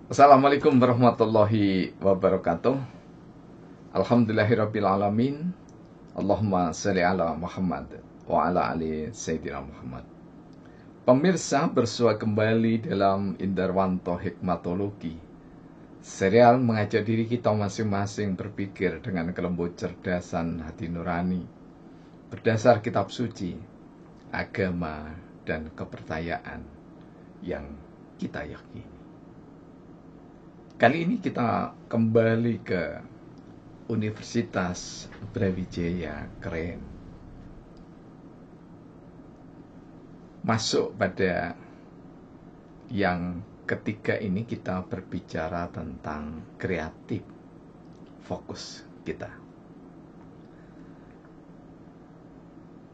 Assalamualaikum warahmatullahi wabarakatuh. Alhamdulillahirrabbilalamin. Allahumma sholli ala Muhammad wa ala ali Sayyidina Muhammad. Pemirsa, bersua kembali dalam Indarwanto Hikmatologi, serial mengajak diri kita masing-masing berpikir dengan kelembut cerdasan hati nurani berdasar kitab suci, agama, dan kepercayaan yang kita yakini. Kali ini kita kembali ke Universitas Brawijaya Keren. Masuk pada yang ketiga ini, kita berbicara tentang kreatif fokus kita.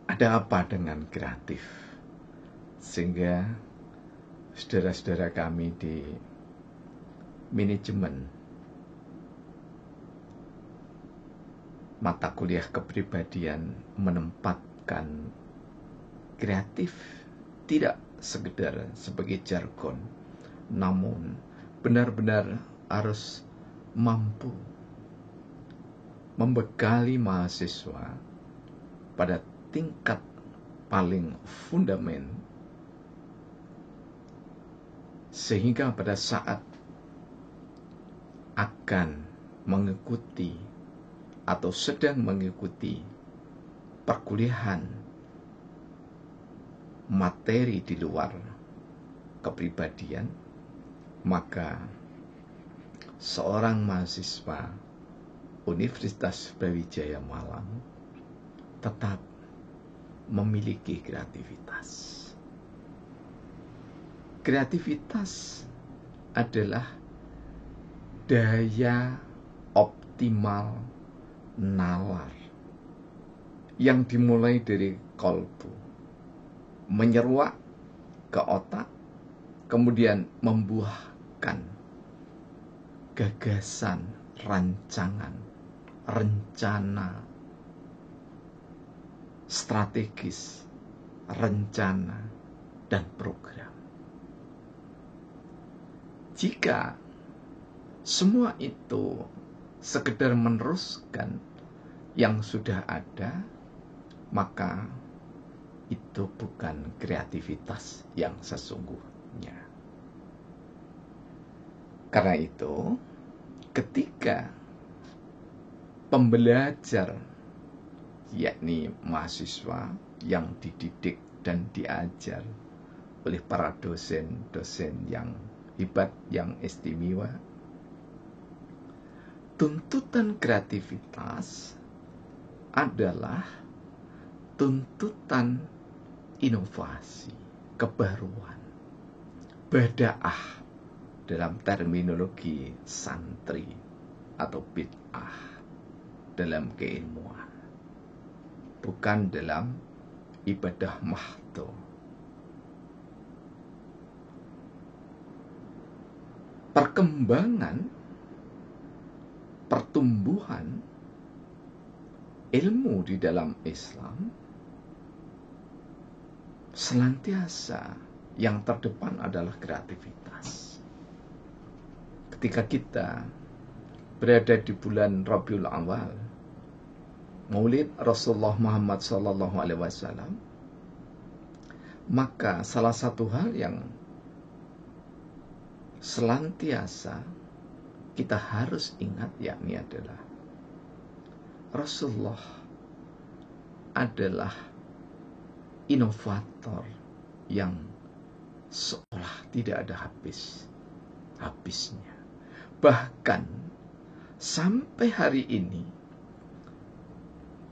Ada apa dengan kreatif? Sehingga saudara-saudara kami di manajemen mata kuliah kepribadian menempatkan kreatif tidak sekedar sebagai jargon, namun benar-benar harus mampu membekali mahasiswa pada tingkat paling fundamental, sehingga pada saat akan mengikuti atau sedang mengikuti perkuliahan materi di luar kepribadian, maka seorang mahasiswa Universitas Brawijaya Malang tetap memiliki kreativitas. Kreativitas adalah daya optimal nalar yang dimulai dari kolbu, menyeruak ke otak, kemudian membuahkan gagasan, rancangan, rencana strategis, rencana, dan program. Jika semua itu sekedar meneruskan yang sudah ada, maka itu bukan kreativitas yang sesungguhnya. Karena itu, ketika pembelajar, yakni mahasiswa yang dididik dan diajar oleh para dosen-dosen yang hebat, yang istimewa, tuntutan kreativitas adalah tuntutan inovasi, kebaruan, badaah dalam terminologi santri atau bid'ah dalam keilmuan, bukan dalam ibadah mahdo. Perkembangan, pertumbuhan ilmu di dalam Islam senantiasa yang terdepan adalah kreativitas. Ketika kita berada di bulan Rabiul Awal, Maulid Rasulullah Muhammad SAW, maka salah satu hal yang senantiasa kita harus ingat, yakni adalah Rasulullah adalah inovator yang seolah tidak ada habisnya. Bahkan sampai hari ini,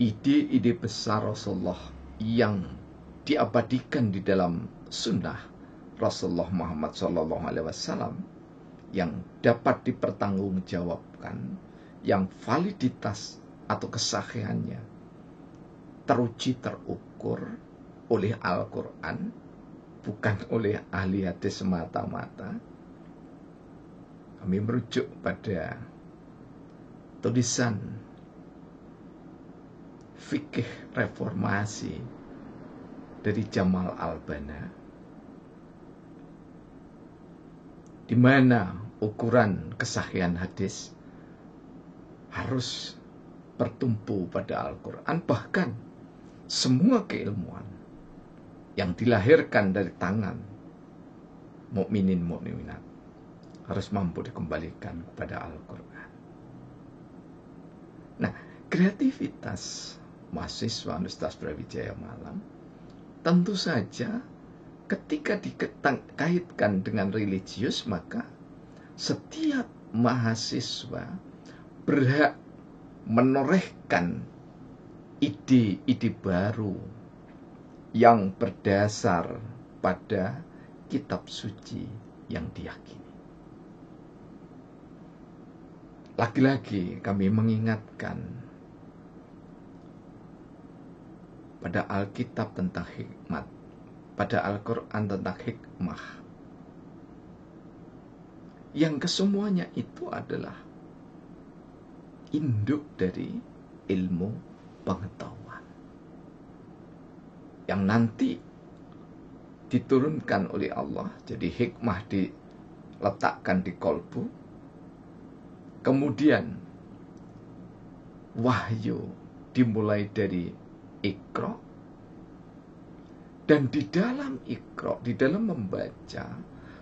ide-ide besar Rasulullah yang diabadikan di dalam sunnah Rasulullah Muhammad SAW yang dapat dipertanggungjawabkan, yang validitas atau kesahihannya teruji terukur oleh Al-Quran, bukan oleh ahli hadis semata-mata. Kami merujuk pada tulisan fikih reformasi dari Jamal Al-Banna, di mana ukuran kesahihan hadis harus bertumpu pada Al-Quran. Bahkan semua keilmuan yang dilahirkan dari tangan mukminin mukminat harus mampu dikembalikan kepada Al-Quran. Nah, kreativitas mahasiswa Universitas Brawijaya Malang tentu saja ketika dikaitkan dengan religius, maka setiap mahasiswa berhak menorehkan ide-ide baru yang berdasar pada kitab suci yang diyakini. Lagi-lagi kami mengingatkan pada Alkitab tentang hikmat, pada Al-Quran tentang hikmah, yang kesemuanya itu adalah induk dari ilmu pengetahuan yang nanti diturunkan oleh Allah. Jadi hikmah diletakkan di kolbu, kemudian wahyu dimulai dari Iqra, dan di dalam Iqra, di dalam membaca,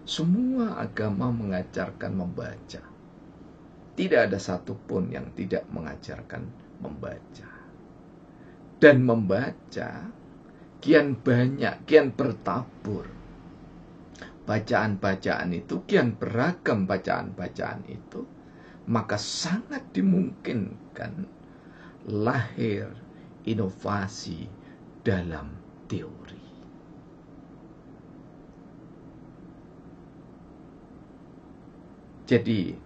semua agama mengajarkan membaca. Tidak ada satupun yang tidak mengajarkan membaca. Dan membaca kian banyak, kian bertabur. Bacaan-bacaan itu, kian beragam bacaan-bacaan itu, maka sangat dimungkinkan lahir inovasi dalam teori. Jadi,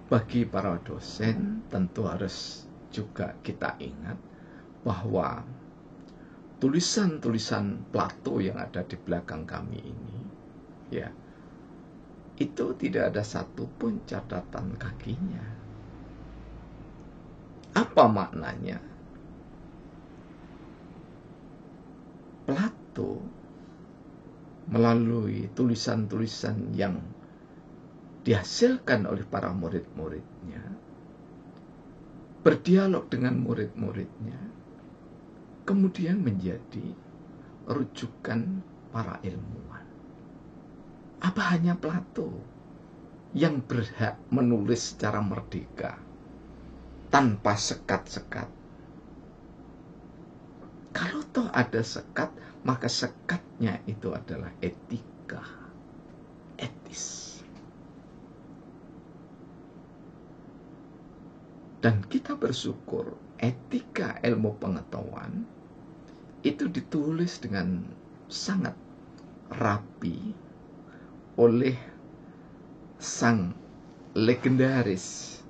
bagi para dosen tentu harus juga kita ingat bahwa tulisan-tulisan Plato yang ada di belakang kami ini, ya, itu tidak ada satupun catatan kakinya. Apa maknanya? Plato melalui tulisan-tulisan yang dihasilkan oleh para murid-muridnya, berdialog dengan murid-muridnya, kemudian menjadi rujukan para ilmuwan. Apa hanya Plato yang berhak menulis secara merdeka tanpa sekat-sekat? Kalau toh ada sekat, maka sekatnya itu adalah etika, etis. Dan kita bersyukur etika ilmu pengetahuan itu ditulis dengan sangat rapi oleh sang legendaris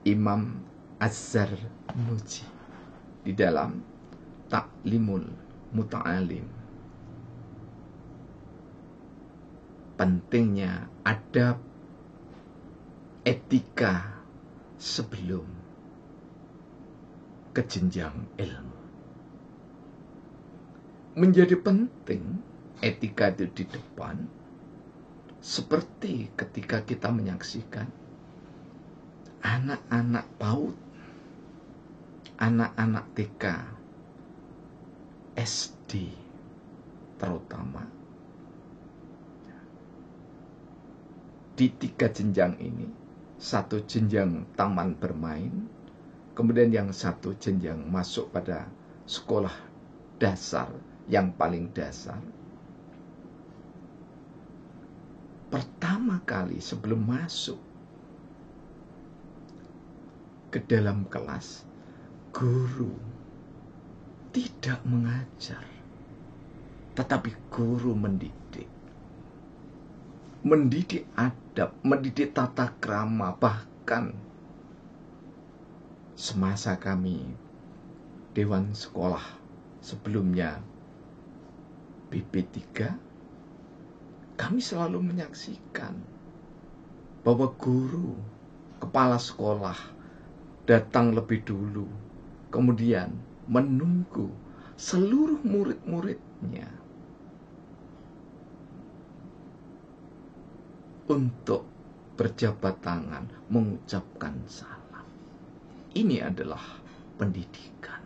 Imam Az-Zarnuji di dalam Ta'limul Muta'alim. Pentingnya adab, etika sebelum ke jenjang ilmu. Menjadi penting etika itu di depan, seperti ketika kita menyaksikan anak-anak PAUD, anak-anak TK, SD terutama. Di 3 jenjang ini, satu jenjang taman bermain, kemudian yang satu jenjang masuk pada sekolah dasar yang paling dasar. Pertama kali sebelum masuk ke dalam kelas, guru tidak mengajar, tetapi guru mendidik. Mendidik adab, mendidik tata krama. Bahkan semasa kami Dewan Sekolah sebelumnya BP3, kami selalu menyaksikan bahwa guru, kepala sekolah datang lebih dulu, kemudian menunggu seluruh murid-muridnya untuk berjabat tangan, mengucapkan salam. Ini adalah pendidikan.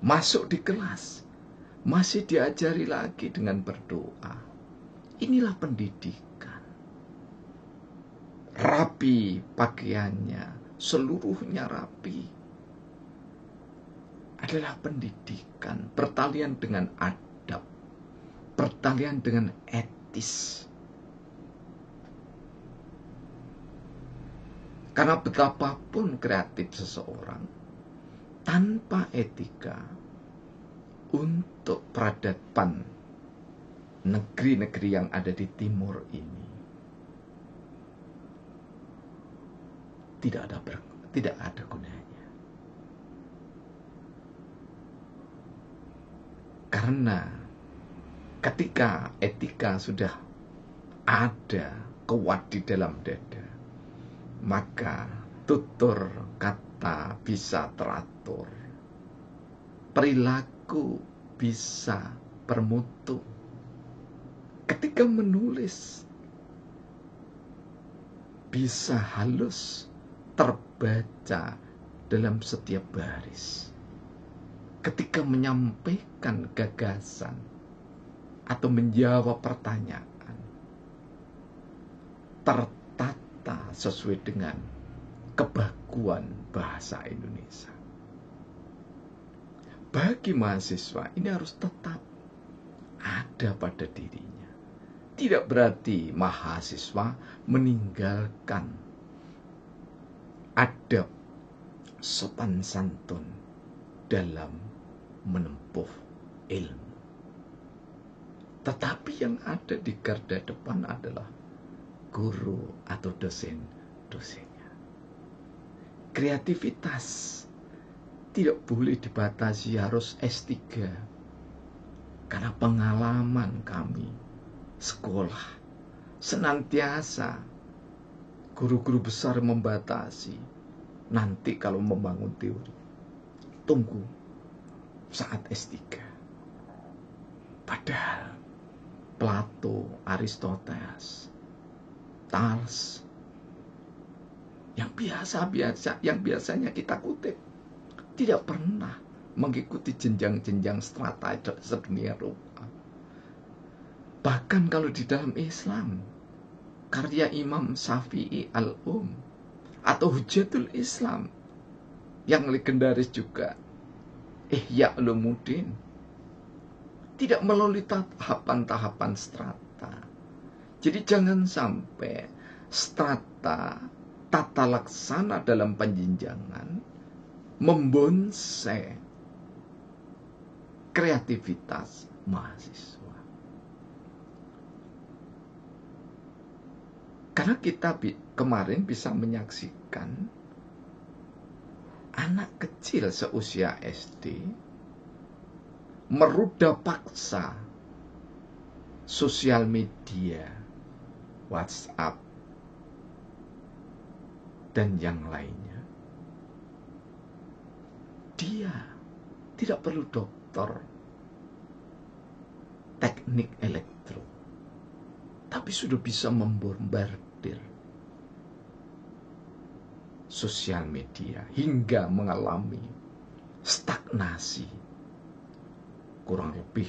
Masuk di kelas, masih diajari lagi dengan berdoa. Inilah pendidikan. Rapi pakaiannya, seluruhnya rapi. Adalah pendidikan, pertalian dengan adab, pertalian dengan etis. Karena betapapun kreatif seseorang, tanpa etika untuk peradaban negeri-negeri yang ada di timur ini, tidak ada gunanya. Karena ketika etika sudah ada kuat di dalam dada, maka tutur kata bisa teratur, perilaku bisa bermutu. Ketika menulis bisa halus terbaca dalam setiap baris. Ketika menyampaikan gagasan atau menjawab pertanyaan, tertata sesuai dengan kebaguan bahasa Indonesia. Bagi mahasiswa ini harus tetap ada pada dirinya. Tidak berarti mahasiswa meninggalkan adab sopan santun dalam menempuh ilmu. Tetapi yang ada di garda depan adalah guru atau dosen-dosennya. Kreativitas tidak boleh dibatasi harus S3. Karena pengalaman kami sekolah senantiasa guru-guru besar membatasi. Nanti kalau membangun teori, tunggu saat S3. Padahal Plato, Aristoteles, Thales, yang biasanya kita kutip, tidak pernah mengikuti jenjang-jenjang strata sedemikian rupa. Bahkan kalau di dalam Islam, karya Imam Syafi'i atau Hujatul Islam yang legendaris juga, Ihya Ulumuddin, tidak melalui tahapan-tahapan strata. Jadi jangan sampai strata tata laksana dalam penjenjangan membonsai kreativitas mahasiswa. Karena kita kemarin bisa menyaksikan anak kecil seusia SD meruda paksa sosial media, WhatsApp, dan yang lainnya. Dia tidak perlu dokter teknik elektro, tapi sudah bisa membombardir sosial media hingga mengalami stagnasi, kurang lebih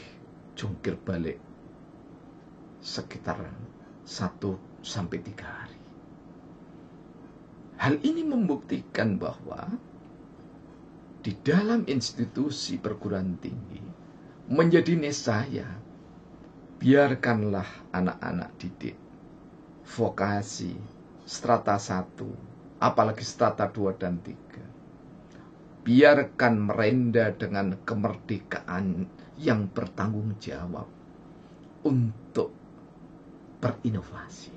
jungkir balik sekitar 1-3 hari. Hal ini membuktikan bahwa di dalam institusi perguruan tinggi menjadi niscaya, biarkanlah anak-anak didik vokasi strata 1, apalagi strata 2 dan 3. Biarkan merenda dengan kemerdekaan yang bertanggung jawab untuk berinovasi.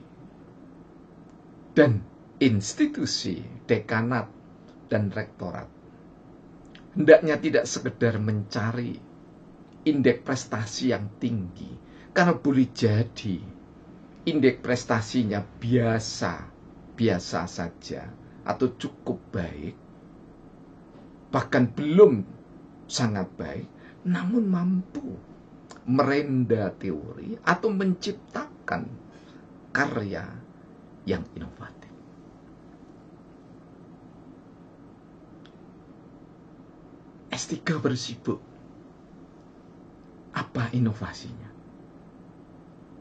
Dan institusi dekanat dan rektorat hendaknya tidak sekedar mencari indeks prestasi yang tinggi, karena boleh jadi indeks prestasinya biasa saja atau cukup baik, bahkan belum sangat baik, namun mampu merenda teori atau menciptakan karya yang inovatif. S3 bersibuk. Apa inovasinya?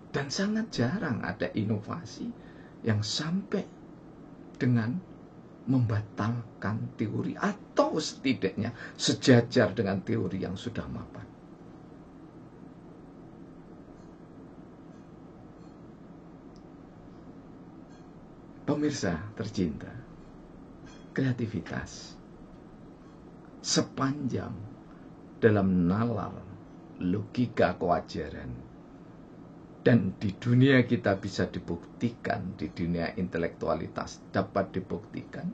Dan sangat jarang ada inovasi yang sampai dengan membatalkan teori atau setidaknya sejajar dengan teori yang sudah mapan. Pemirsa tercinta, kreativitas sepanjang dalam nalar logika kewajaran dan di dunia kita bisa dibuktikan, di dunia intelektualitas dapat dibuktikan,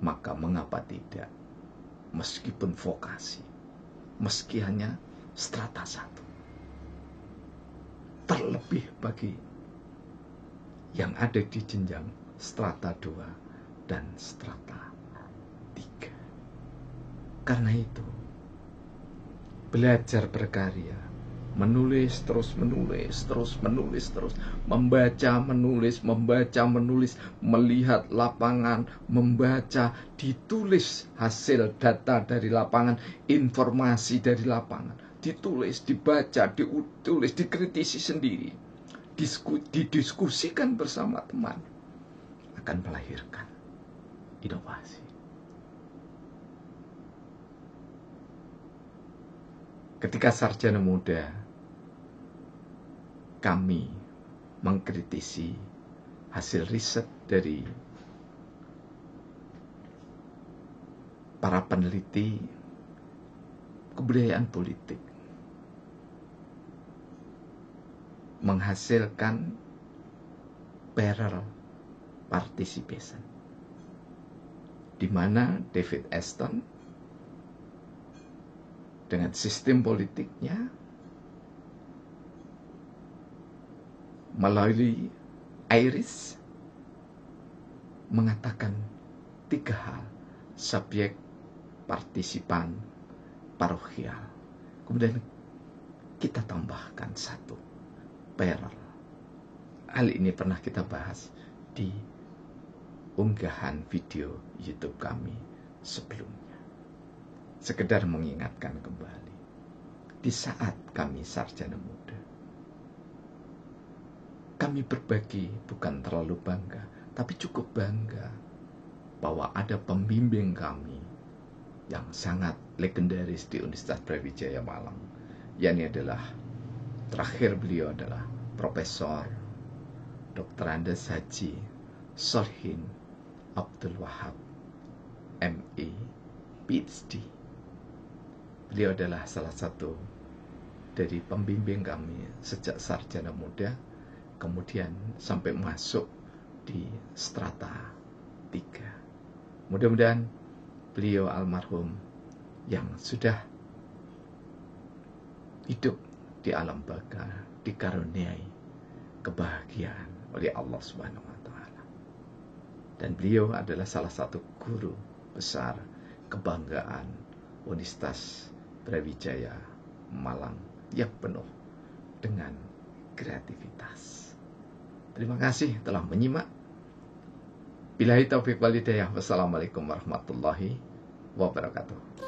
maka mengapa tidak? Meskipun vokasi, meski hanya strata 1. Terlebih bagi yang ada di jenjang strata 2 dan strata 3. Karena itu, belajar berkarya, menulis terus, membaca, menulis, melihat lapangan, membaca, ditulis hasil data dari lapangan, informasi dari lapangan, ditulis, dibaca, ditulis, dikritisi sendiri, didiskusikan bersama teman, akan melahirkan inovasi. Ketika sarjana muda, kami mengkritisi hasil riset dari para peneliti kebudayaan politik, menghasilkan parallel participation, di mana David Aston dengan sistem politiknya melalui Iris mengatakan 3 hal: subjek, partisipan, parochial. Kemudian kita tambahkan 1, parallel. Hal ini pernah kita bahas di unggahan video YouTube kami sebelumnya. Sekedar mengingatkan kembali, di saat kami sarjana muda, kami berbagi bukan terlalu bangga, tapi cukup bangga bahwa ada pembimbing kami yang sangat legendaris di Universitas Brawijaya Malang. Yakni adalah, terakhir beliau adalah Profesor Dr. Andes Haji Solihin Abdul Wahab, ME, PhD. Beliau adalah salah satu dari pembimbing kami sejak sarjana muda, kemudian sampai masuk di strata 3. Mudah-mudahan beliau almarhum yang sudah hidup di alam baka dikaruniai kebahagiaan oleh Allah Subhanahu wa taala. Dan beliau adalah salah satu guru besar kebanggaan Universitas Brawijaya Malang yang penuh dengan kreativitas. Terima kasih telah menyimak. Billahi taufiq wal hidayah. Wassalamualaikum warahmatullahi wabarakatuh.